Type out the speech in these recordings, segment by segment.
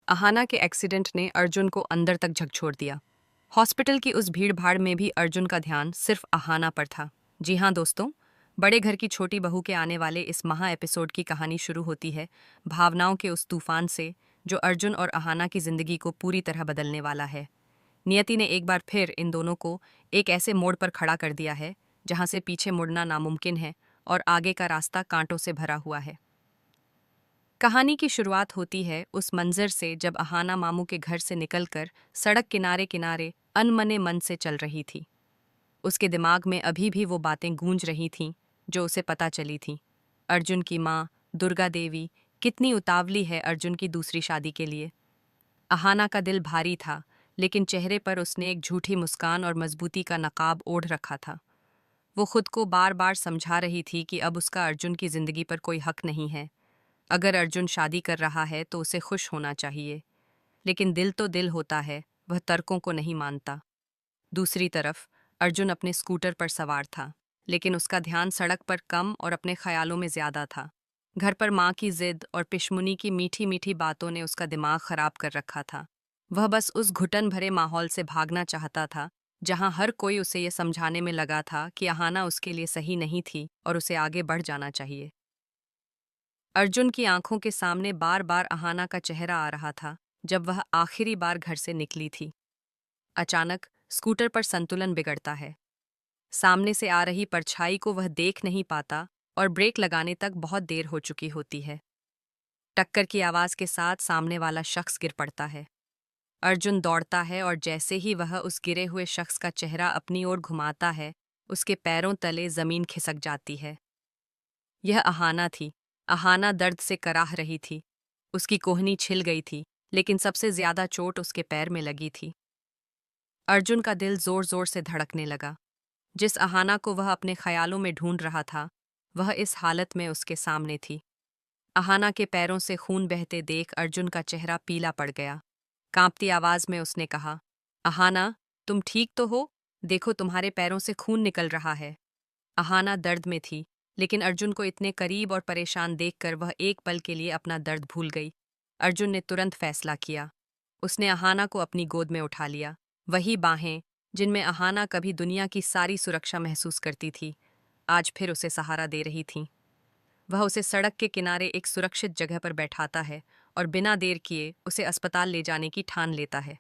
अहाना के एक्सीडेंट ने अर्जुन को अंदर तक झकझोर दिया। हॉस्पिटल की उस भीड़-भाड़ में भी अर्जुन का ध्यान सिर्फ अहाना पर था। जी हाँ दोस्तों, बड़े घर की छोटी बहू के आने वाले इस महा एपिसोड की कहानी शुरू होती है भावनाओं के उस तूफान से जो अर्जुन और अहाना की जिंदगी को पूरी तरह बदलने वाला है। नियति ने एक बार फिर इन दोनों को एक ऐसे मोड़ पर खड़ा कर दिया है जहां से पीछे मुड़ना नामुमकिन है और आगे का रास्ता कांटों से भरा हुआ है। कहानी की शुरुआत होती है उस मंजर से जब अहाना मामू के घर से निकलकर सड़क किनारे किनारे अनमने मन से चल रही थी। उसके दिमाग में अभी भी वो बातें गूंज रही थीं जो उसे पता चली थीं। अर्जुन की माँ दुर्गा देवी कितनी उतावली है अर्जुन की दूसरी शादी के लिए। अहाना का दिल भारी था, लेकिन चेहरे पर उसने एक झूठी मुस्कान और मजबूती का नकाब ओढ़ रखा था। वो खुद को बार बार समझा रही थी कि अब उसका अर्जुन की जिंदगी पर कोई हक नहीं है। अगर अर्जुन शादी कर रहा है तो उसे खुश होना चाहिए, लेकिन दिल तो दिल होता है, वह तर्कों को नहीं मानता। दूसरी तरफ अर्जुन अपने स्कूटर पर सवार था, लेकिन उसका ध्यान सड़क पर कम और अपने ख्यालों में ज्यादा था। घर पर माँ की जिद और पिशमुनी की मीठी मीठी बातों ने उसका दिमाग खराब कर रखा था। वह बस उस घुटन भरे माहौल से भागना चाहता था जहाँ हर कोई उसे ये समझाने में लगा था कि अहाना उसके लिए सही नहीं थी और उसे आगे बढ़ जाना चाहिए। अर्जुन की आंखों के सामने बार बार अहाना का चेहरा आ रहा था जब वह आखिरी बार घर से निकली थी। अचानक स्कूटर पर संतुलन बिगड़ता है। सामने से आ रही परछाई को वह देख नहीं पाता और ब्रेक लगाने तक बहुत देर हो चुकी होती है। टक्कर की आवाज के साथ सामने वाला शख्स गिर पड़ता है। अर्जुन दौड़ता है और जैसे ही वह उस गिरे हुए शख्स का चेहरा अपनी ओर घुमाता है, उसके पैरों तले जमीन खिसक जाती है। यह अहाना थी। अहाना दर्द से कराह रही थी। उसकी कोहनी छिल गई थी, लेकिन सबसे ज्यादा चोट उसके पैर में लगी थी। अर्जुन का दिल जोर जोर से धड़कने लगा। जिस अहाना को वह अपने ख्यालों में ढूंढ रहा था, वह इस हालत में उसके सामने थी। अहाना के पैरों से खून बहते देख अर्जुन का चेहरा पीला पड़ गया। कांपती आवाज में उसने कहा, अहाना, तुम ठीक तो हो? देखो, तुम्हारे पैरों से खून निकल रहा है। अहाना दर्द में थी, लेकिन अर्जुन को इतने करीब और परेशान देखकर वह एक पल के लिए अपना दर्द भूल गई। अर्जुन ने तुरंत फैसला किया। उसने अहाना को अपनी गोद में उठा लिया। वही बाहें जिनमें अहाना कभी दुनिया की सारी सुरक्षा महसूस करती थी, आज फिर उसे सहारा दे रही थीं। वह उसे सड़क के किनारे एक सुरक्षित जगह पर बैठाता है और बिना देर किए उसे अस्पताल ले जाने की ठान लेता है।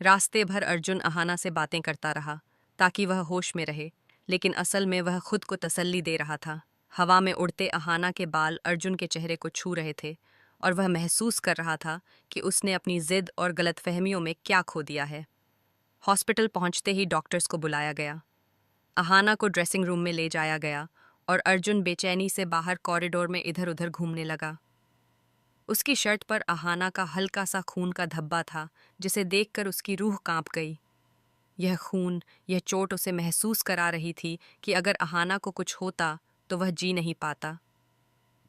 रास्ते भर अर्जुन अहाना से बातें करता रहा ताकि वह होश में रहे, लेकिन असल में वह खुद को तसल्ली दे रहा था। हवा में उड़ते अहाना के बाल अर्जुन के चेहरे को छू रहे थे और वह महसूस कर रहा था कि उसने अपनी जिद और गलतफहमियों में क्या खो दिया है। हॉस्पिटल पहुंचते ही डॉक्टर्स को बुलाया गया। अहाना को ड्रेसिंग रूम में ले जाया गया और अर्जुन बेचैनी से बाहर कॉरिडोर में इधर उधर घूमने लगा। उसकी शर्ट पर अहाना का हल्का सा खून का धब्बा था, जिसे देखकर उसकी रूह कांप गई। यह खून, यह चोट उसे महसूस करा रही थी कि अगर अहाना को कुछ होता तो वह जी नहीं पाता।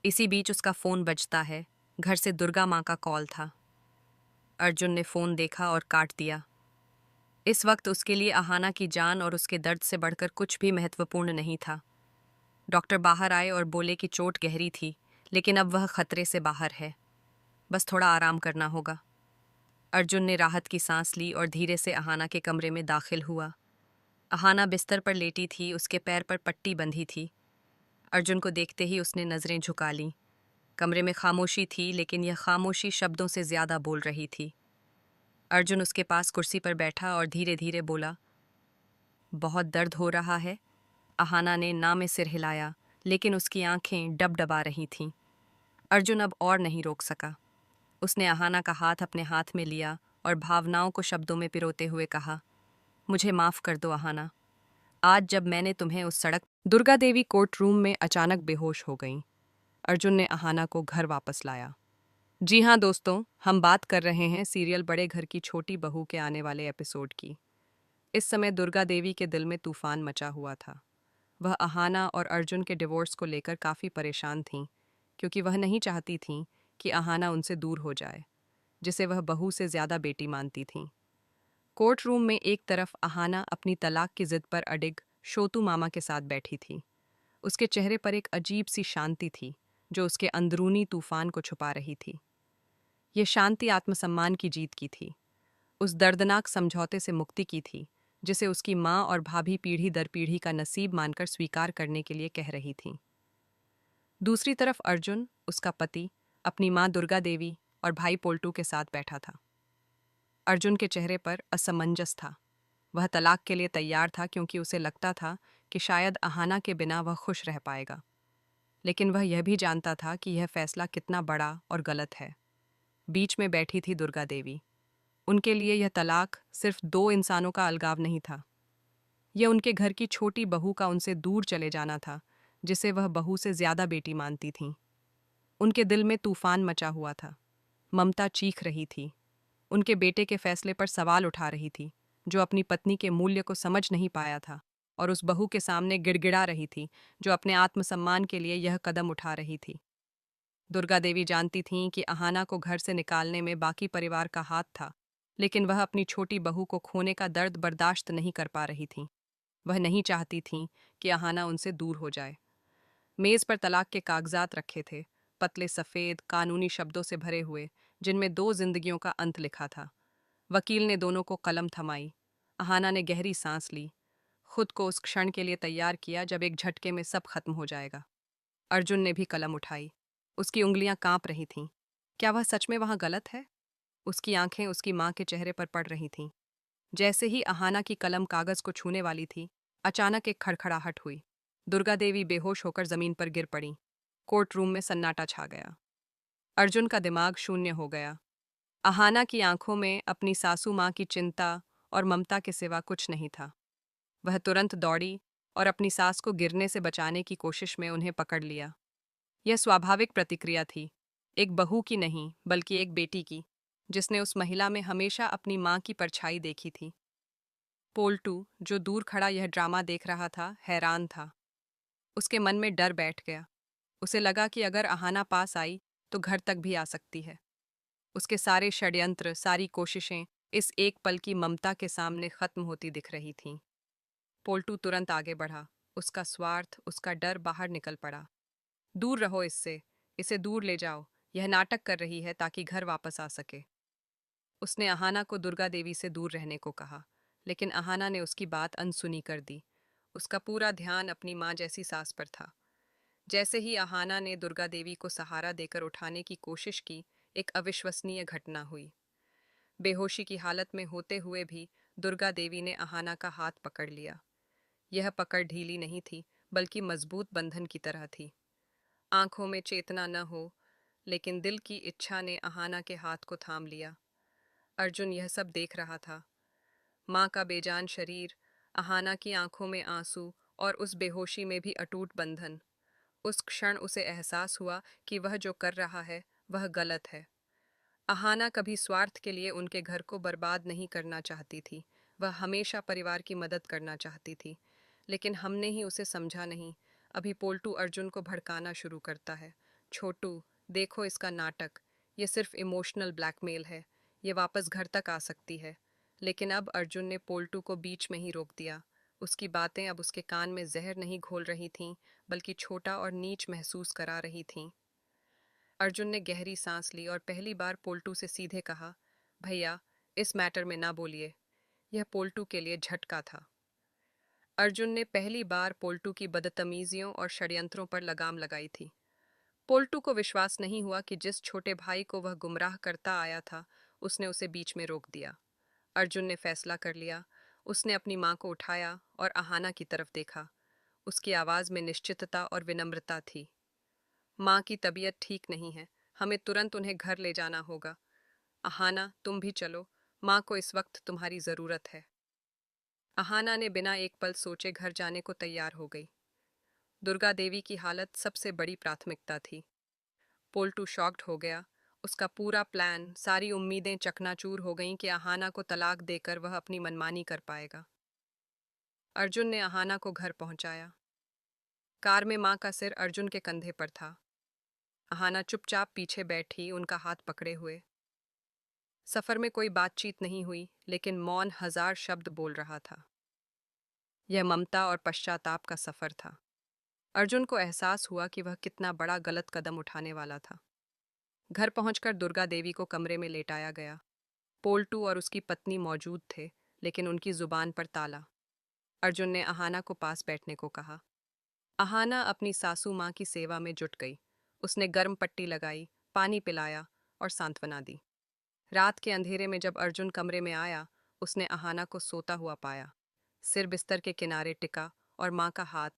इसी बीच उसका फोन बजता है। घर से दुर्गा माँ का कॉल था। अर्जुन ने फोन देखा और काट दिया। इस वक्त उसके लिए अहाना की जान और उसके दर्द से बढ़कर कुछ भी महत्वपूर्ण नहीं था। डॉक्टर बाहर आए और बोले कि चोट गहरी थी, लेकिन अब वह खतरे से बाहर है। बस थोड़ा आराम करना होगा। अर्जुन ने राहत की सांस ली और धीरे से अहाना के कमरे में दाखिल हुआ। अहाना बिस्तर पर लेटी थी, उसके पैर पर पट्टी बंधी थी। अर्जुन को देखते ही उसने नजरें झुका लीं। कमरे में खामोशी थी, लेकिन यह खामोशी शब्दों से ज्यादा बोल रही थी। अर्जुन उसके पास कुर्सी पर बैठा और धीरे धीरे बोला, बहुत दर्द हो रहा है? अहाना ने ना में सिर हिलाया, लेकिन उसकी आंखें डबडबा रही थीं। अर्जुन अब और नहीं रोक सका। उसने अहाना का हाथ अपने हाथ में लिया और भावनाओं को शब्दों में पिरोते हुए कहा, मुझे माफ कर दो अहाना। आज जब मैंने तुम्हें उस सड़क। दुर्गा देवी कोर्ट रूम में अचानक बेहोश हो गईं। अर्जुन ने अहाना को घर वापस लाया। जी हाँ दोस्तों, हम बात कर रहे हैं सीरियल बड़े घर की छोटी बहू के आने वाले एपिसोड की। इस समय दुर्गा देवी के दिल में तूफान मचा हुआ था। वह अहाना और अर्जुन के डिवोर्स को लेकर काफ़ी परेशान थीं, क्योंकि वह नहीं चाहती थीं कि अहाना उनसे दूर हो जाए, जिसे वह बहू से ज़्यादा बेटी मानती थीं। कोर्ट रूम में एक तरफ अहाना अपनी तलाक की जिद पर अडिग शोतू मामा के साथ बैठी थी। उसके चेहरे पर एक अजीब सी शांति थी जो उसके अंदरूनी तूफान को छुपा रही थी। ये शांति आत्मसम्मान की जीत की थी, उस दर्दनाक समझौते से मुक्ति की थी जिसे उसकी माँ और भाभी पीढ़ी दर पीढ़ी का नसीब मानकर स्वीकार करने के लिए कह रही थीं। दूसरी तरफ अर्जुन, उसका पति, अपनी माँ दुर्गा देवी और भाई पोल्टू के साथ बैठा था। अर्जुन के चेहरे पर असमंजस था। वह तलाक के लिए तैयार था क्योंकि उसे लगता था कि शायद अहाना के बिना वह खुश रह पाएगा, लेकिन वह यह भी जानता था कि यह फैसला कितना बड़ा और गलत है। बीच में बैठी थी दुर्गा देवी। उनके लिए यह तलाक सिर्फ दो इंसानों का अलगाव नहीं था, यह उनके घर की छोटी बहू का उनसे दूर चले जाना था, जिसे वह बहू से ज्यादा बेटी मानती थीं। उनके दिल में तूफान मचा हुआ था। ममता चीख रही थी, उनके बेटे के फैसले पर सवाल उठा रही थी, जो अपनी पत्नी के मूल्य को समझ नहीं पाया था, और उस बहू के सामने गिड़गिड़ा रही थी, जो अपने आत्मसम्मान के लिए यह कदम उठा रही थी। दुर्गा देवी जानती थीं कि अहाना को घर से निकालने में बाकी परिवार का हाथ था, लेकिन वह अपनी छोटी बहू को खोने का दर्द बर्दाश्त नहीं कर पा रही थीं। वह नहीं चाहती थीं कि अहाना उनसे दूर हो जाए। मेज पर तलाक के कागजात रखे थे, पतले सफ़ेद कानूनी शब्दों से भरे हुए, जिनमें दो जिंदगियों का अंत लिखा था। वकील ने दोनों को कलम थमाई। अहाना ने गहरी सांस ली, खुद को उस क्षण के लिए तैयार किया जब एक झटके में सब खत्म हो जाएगा। अर्जुन ने भी कलम उठाई। उसकी उंगलियां कांप रही थीं। क्या वह सच में वहां गलत है? उसकी आंखें उसकी मां के चेहरे पर पड़ रही थीं। जैसे ही अहाना की कलम कागज को छूने वाली थी, अचानक एक खड़खड़ाहट हुई। दुर्गा देवी बेहोश होकर जमीन पर गिर पड़ी। कोर्ट रूम में सन्नाटा छा गया। अर्जुन का दिमाग शून्य हो गया। अहाना की आंखों में अपनी सासू मां की चिंता और ममता के सिवा कुछ नहीं था। वह तुरंत दौड़ी और अपनी सास को गिरने से बचाने की कोशिश में उन्हें पकड़ लिया। यह स्वाभाविक प्रतिक्रिया थी, एक बहू की नहीं बल्कि एक बेटी की, जिसने उस महिला में हमेशा अपनी मां की परछाई देखी थी। पोल्टू, जो दूर खड़ा यह ड्रामा देख रहा था, हैरान था। उसके मन में डर बैठ गया। उसे लगा कि अगर अहाना पास आई तो घर तक भी आ सकती है। उसके सारे षड्यंत्र, सारी कोशिशें इस एक पल की ममता के सामने खत्म होती दिख रही थीं। पोल्टू तुरंत आगे बढ़ा। उसका स्वार्थ, उसका डर बाहर निकल पड़ा। दूर रहो इससे, इसे दूर ले जाओ, यह नाटक कर रही है ताकि घर वापस आ सके। उसने अहाना को दुर्गा देवी से दूर रहने को कहा, लेकिन अहाना ने उसकी बात अनसुनी कर दी। उसका पूरा ध्यान अपनी माँ जैसी सास पर था। जैसे ही अहाना ने दुर्गा देवी को सहारा देकर उठाने की कोशिश की, एक अविश्वसनीय घटना हुई। बेहोशी की हालत में होते हुए भी दुर्गा देवी ने अहाना का हाथ पकड़ लिया। यह पकड़ ढीली नहीं थी, बल्कि मजबूत बंधन की तरह थी। आंखों में चेतना न हो, लेकिन दिल की इच्छा ने अहाना के हाथ को थाम लिया। अर्जुन यह सब देख रहा था। माँ का बेजान शरीर, अहाना की आंखों में आंसू और उस बेहोशी में भी अटूट बंधन। उस क्षण उसे एहसास हुआ कि वह जो कर रहा है वह गलत है। अहाना कभी स्वार्थ के लिए उनके घर को बर्बाद नहीं करना चाहती थी। वह हमेशा परिवार की मदद करना चाहती थी, लेकिन हमने ही उसे समझा नहीं। अभी पोल्टू अर्जुन को भड़काना शुरू करता है। छोटू, देखो इसका नाटक, ये सिर्फ इमोशनल ब्लैकमेल है, ये वापस घर तक आ सकती है। लेकिन अब अर्जुन ने पोल्टू को बीच में ही रोक दिया। उसकी बातें अब उसके कान में जहर नहीं घोल रही थीं, बल्कि छोटा और नीच महसूस करा रही थीं। अर्जुन ने गहरी सांस ली और पहली बार पोल्टू से सीधे कहा, भैया, इस मैटर में ना बोलिए। यह पोल्टू के लिए झटका था। अर्जुन ने पहली बार पोल्टू की बदतमीजियों और षड्यंत्रों पर लगाम लगाई थी। पोल्टू को विश्वास नहीं हुआ कि जिस छोटे भाई को वह गुमराह करता आया था, उसने उसे बीच में रोक दिया। अर्जुन ने फैसला कर लिया। उसने अपनी माँ को उठाया और अहाना की तरफ देखा। उसकी आवाज़ में निश्चितता और विनम्रता थी। माँ की तबीयत ठीक नहीं है, हमें तुरंत उन्हें घर ले जाना होगा। अहाना, तुम भी चलो, माँ को इस वक्त तुम्हारी ज़रूरत है। अहाना ने बिना एक पल सोचे घर जाने को तैयार हो गई। दुर्गा देवी की हालत सबसे बड़ी प्राथमिकता थी। पोल्टू शॉक्ड हो गया। उसका पूरा प्लान, सारी उम्मीदें चकनाचूर हो गईं कि अहाना को तलाक देकर वह अपनी मनमानी कर पाएगा। अर्जुन ने अहाना को घर पहुंचाया। कार में माँ का सिर अर्जुन के कंधे पर था। अहाना चुपचाप पीछे बैठी, उनका हाथ पकड़े हुए। सफर में कोई बातचीत नहीं हुई, लेकिन मौन हजार शब्द बोल रहा था। यह ममता और पश्चाताप का सफर था। अर्जुन को एहसास हुआ कि वह कितना बड़ा गलत कदम उठाने वाला था। घर पहुंचकर दुर्गा देवी को कमरे में लेटाया गया। पोल्टू और उसकी पत्नी मौजूद थे, लेकिन उनकी जुबान पर ताला। अर्जुन ने अहाना को पास बैठने को कहा। अहाना अपनी सासू माँ की सेवा में जुट गई। उसने गर्म पट्टी लगाई, पानी पिलाया और सांत्वना दी। रात के अंधेरे में जब अर्जुन कमरे में आया, उसने अहाना को सोता हुआ पाया। सिर बिस्तर के किनारे टिका और माँ का हाथ